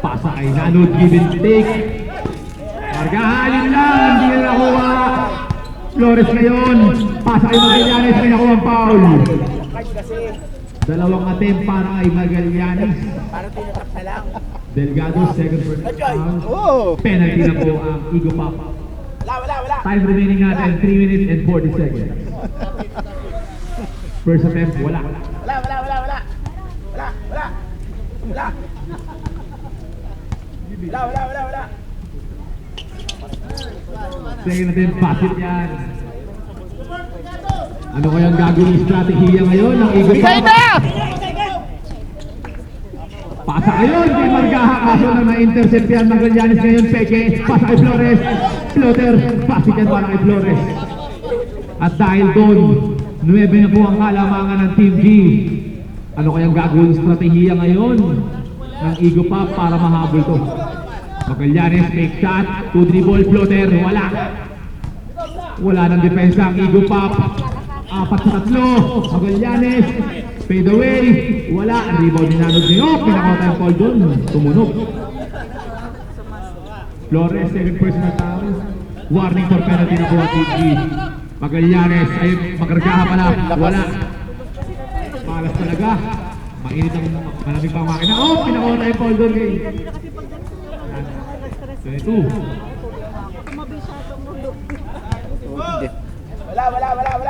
Pasa kay Nanod, give and take. Margahan lang, hindi na nakuha. Flores ngayon, pasa kay Magallanes, may nakuha ang foul. Dalawang attempt para kay Magallanes. Parang tinatak na lang. Delgado, second first foul. Penalty na po ang Eagle Pop. Wala. Time remaining natin, 3 minutes and 40 seconds. First attempt, wala. Wala. Second attempt, pasit yan. Ano kayang gagawin strategiya ngayon ng Eagle Pop? Pasa ngayon kay Margaha, kaso na na-intercept yan Magallanes ngayon, peke, pasa kay Flores, floater, pasit yan para kay Flores. At dahil doon, 9 na po ang kalamangan ng Team G. Ano kayang gagawin strategiya ngayon ng Eagle Pop para mahabol to? Magallanes, make shot, 2 dribble, floater, wala. Wala ng depensa ang Eagle Pop. 4-3, Magallanes, fade away, wala. Rebound ni Nanod ngayon, pinakota yung call doon, tumunog. Flores, second personal foul. Warning for penalty na po ang Team G. Magallanes, ay makargaha pala, wala. Malas talaga. Mainit ang malamig pang makina. Pinakota yung call doon kay 22. Wala.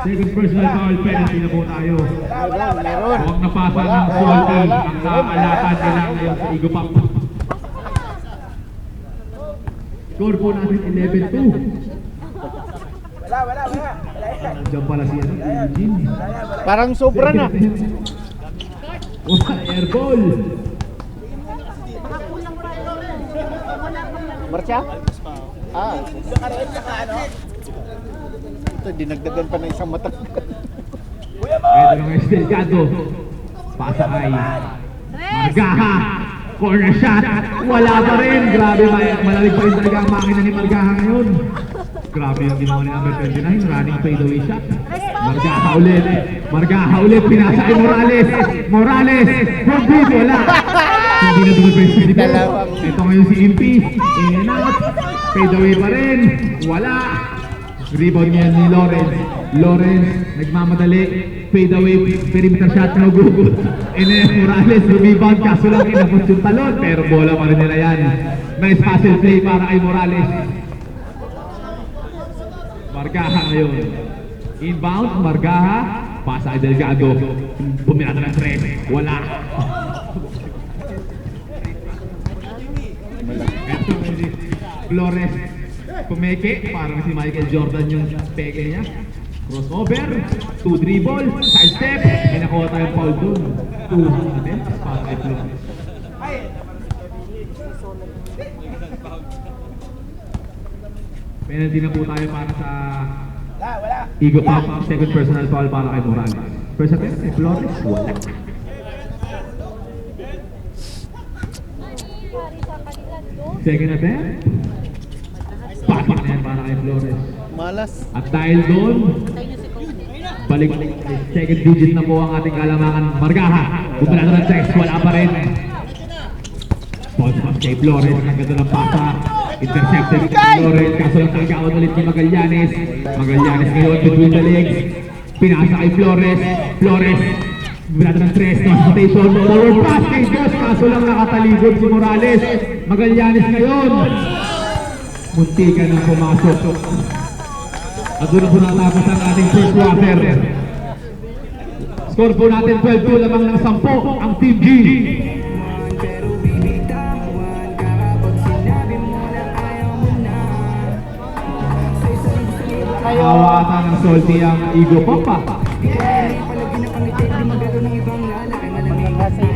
Second personal foul, penalty na po tayo. Meron. Huwag napasa ng Salty ang naaalatan nila ngayon sa Eagle Pop. Score po natin 11-2. Wala. Nandiyan pala si Eugene. Parang sobra na. Wala, airball. Marcha? Ito, dinagdagan pa ng isang mata. Ito ng Delgado. Pasa kay Margaha. Corner shot. Wala pa rin. Grabe, malalig pa rin talaga ang makina ni Margaha ngayon. Grabe yung ginawa ni number 29. Running fadeaway shot. Margaha ulit. Pinasa kay Morales. Good, wala. Hindi na dumipres si Dibo. Ito ngayon si Impi. In and out. Fadeaway pa rin. Wala. Rebound niya ni Lawrence, nagmamadali, fade away, perimeter shot na gugut. Morales, rebound, kaso lang inabot yung talon, pero bola pa rin nila yan. Nice puzzle play para kay Morales. Margaha ngayon. Inbound, Margaha, pasa kay Delgado. Pumirata ng 3, wala. Ito, Flores. Pumeke, parang si Michael Jordan yung peke niya. Crossover, 2 dribble, side step, may nakuha tayong foul dun. 2 attempts para kay Flores. Penalty na po tayo para sa Eagle Pop, second personal foul para kay Morales. First attempt, kay Flores, wala. Second attempt, patik na yan para kay Flores. Malas. At dahil doon, balik second digit na po ang ating kalamangan. Margaha, bumilado ng 6, wala pa rin. Pass kay Flores, ang ganda ng pasa. Intercepted kay Flores, kaso lang talagaan ulit ni Magallanes. Magallanes ngayon between the legs. Pinasa kay Flores, bumilado ng 3, no rotation. Forward pass kay Diyos, kaso lang nakataligod si Morales. Magallanes ngayon. Muntikan na pumasok. At doon na po natapos ang ating first quarter. Score po natin 12-2, lamang ng 10 ang Team G. Hawa ata ng Salty ang Eagle Pop pa.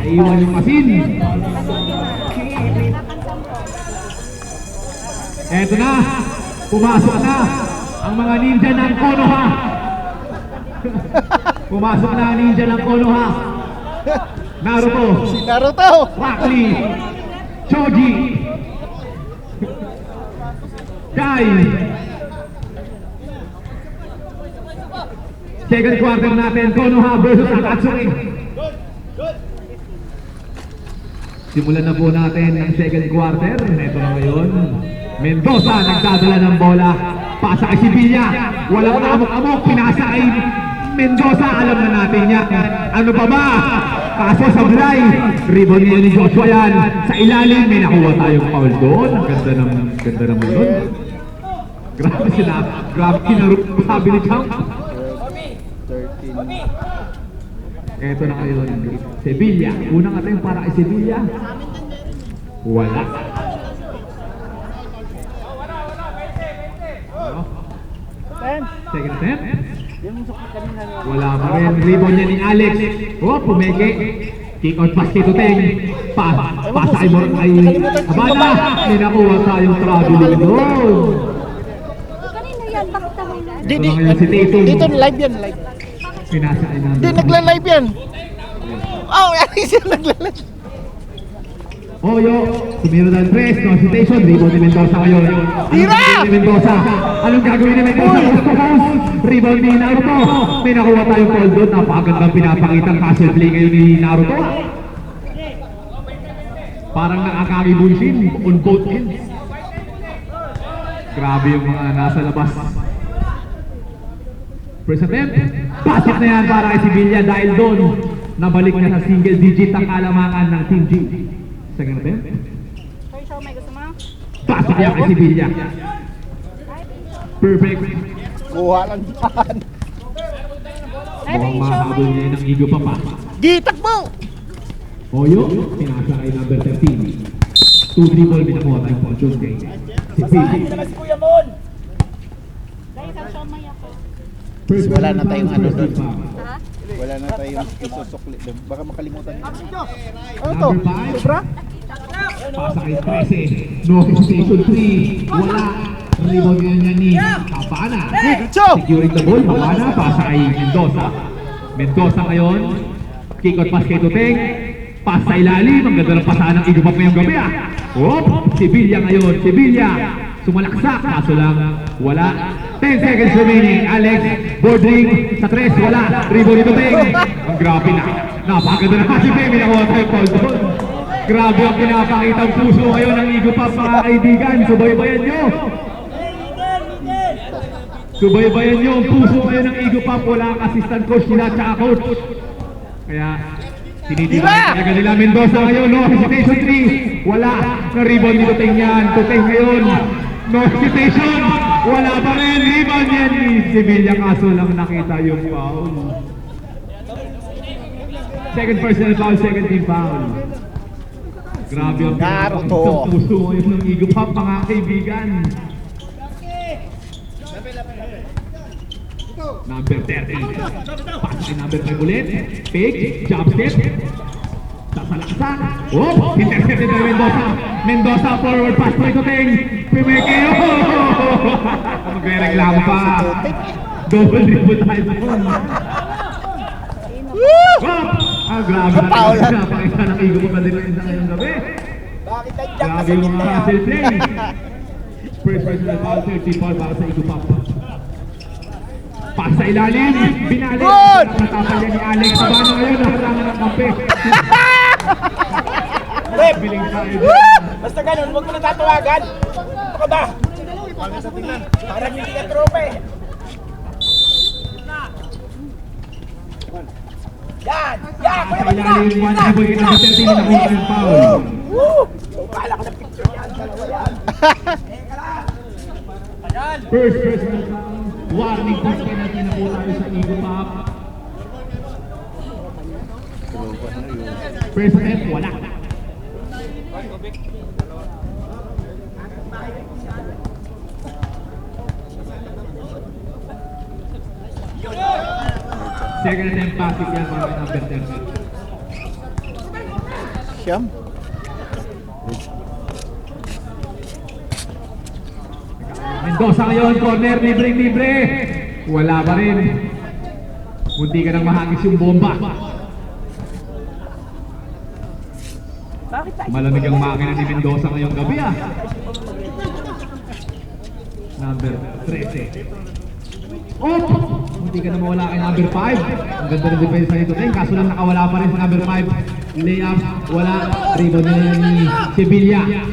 Naiwan yung masin. Eto na, pumasok na ang mga ninja ng Konoha. Pumasok na ang ninja ng Konoha. Naruto, Si Naruto! Rock Lee, Choji, Dai. Second quarter natin, Konoha versus Akatsuki. Simulan na po natin ang second quarter. Ito na ngayon. Mendoza nagdadala ng bola. Pasa kay Sevilla. Walang amok-amok. Pinasa kay Mendoza. Alam na natin yan. Ano pa ba? Kaso sablay. Rebound niya ni Joshua yan. Sa ilalim may nakuha tayong foul doon. Ang ganda naman yun. Grabe sila. Grabe kinarap. Sabi ni Champ. 13. Ito na ngayon. Sevilla. Unang attempt para kay Sevilla. Wala. Second attempt. Wala pa rin. Rebound niya ni Alex. Oh, pumeke. Kick out pass kay Tuteng. Pass kay Habana. May nakuha tayong traveling doon. Kanina yan, bakit naman na? Ito na ngayon si Tatum. Dito live yan, live. Pinasa kay number. Hindi, nagla-live yan. Oh, yan siya nagla-live. Oyo, tumira ng press, consultation, rebound ni Mendoza ngayon. Tira! Anong gagawin ni Mendoza? Anong gagawin ni Mendoza? Rebound ni Naruto. May nakuha tayong call doon. Napakagandang pinapakitang castle play ngayon ni Naruto. Parang nakakakibunsin on both ends. Grabe yung mga nasa labas. First attempt, basket na yan para kay Sevilla dahil doon nabalik na sa single digit ang kalamangan ng Team G. Second attempt, Hoy, Shaw, may gusto mo? basket yan kay Sevilla. Perfect. Kuha lang dyan. Mukhang mahabol niya ng Igo pa pa. Gitak mo! Oyo, pinasa kay number 13. 2-3 ball, binakuha tayong fortune kay Sevilla. Naman si Kuya Mon. Dahil sa Shaw, may ako. First Wala na tayong ano doon. Ha? Wala na tayong isusukli doon. Baka makalimutan nyo. Ano to? Number 5. Sobra? Pasa kay 13. No hesitation 3. Wala. Rebound niya ni Habana. Cho! Securing the ball. Habana. Pasa kay Mendoza. Mendoza ngayon. Kick out pass kay Tuteng. Pass sa ilalim. Ang ganda ng pasahan ng Igupap ngayong gabi ah. Hop! Sevilla ngayon. Sevilla. Sumalaksak. Kaso lang. Wala. 10 seconds remaining. Alex. Boarding. Sa 3. Wala. Rebound ni Tuteng. Ang grabe na. Napakaganda na kasi Pemi. Nakuha tayo call doon. Grabe ang pinapakitang puso ngayon ng Igupap mga kaibigan. Subaybayan nyo. Subaybayan nyo ang puso ngayon ng Igupap. Wala ang assistant coach nila tsaka coach. Kaya tinitirahan talaga nila Mendoza ngayon. No hesitation 3. Wala. Na-rebound ni Tuteng yan. Tuteng ngayon. No hesitation. Wala pa rin. Rebound yan ni Sevilla. Kaso lang nakita yung foul. Second personal foul. Second team foul. Grabe ang Naruto. pinapakitang puso ngayon ng Igupap mga kaibigan. Number 30. Pass kay number 5 ulit. Fake. Jump step. Sasalaksak. Oh! Intercepted by Mendoza. Mendoza forward pass to Tuteng. Pimeke. Magre-reklamo pa. Double dribble tayo doon. Ah, grabe na Foul. pinapakita ng Igupap na din sa ngayong gabi. Bakit nandiyan ka Grabe sa yung gitna? mga hustle play. First personal foul, 30 foul para sa Igupap. Pass sa ilalim, binalik. Good! Natapal yan ni Alex. Habana ngayon, nakatangan ng kampe. Rep! Biling tayo. Basta ganun, huwag mo na tatawagan. Ano ka ba? Parang hindi ka tropa eh. Yan! Yan! Pass sa ilalim, one dribble kita sa 30 na nakuha yung foul. Woo! Kala ko ng picture yan. Dalawa yan. First personal foul. Warning pass penalty na po tayo sa Igupap. First attempt, wala. Second attempt, basket yan para kay number 10. Siyam? Mendoza ngayon, corner, libre. Wala pa rin. Munti ka nang mahagis yung bomba. Malamig ang makina ni Mendoza ngayong gabi ah. Number 13. Oh! Munti ka na mawala kay number 5. Ang ganda ng depensa nito. Kaso lang nakawala pa rin sa number 5. Layup, wala. Rebound nila ni Sevilla.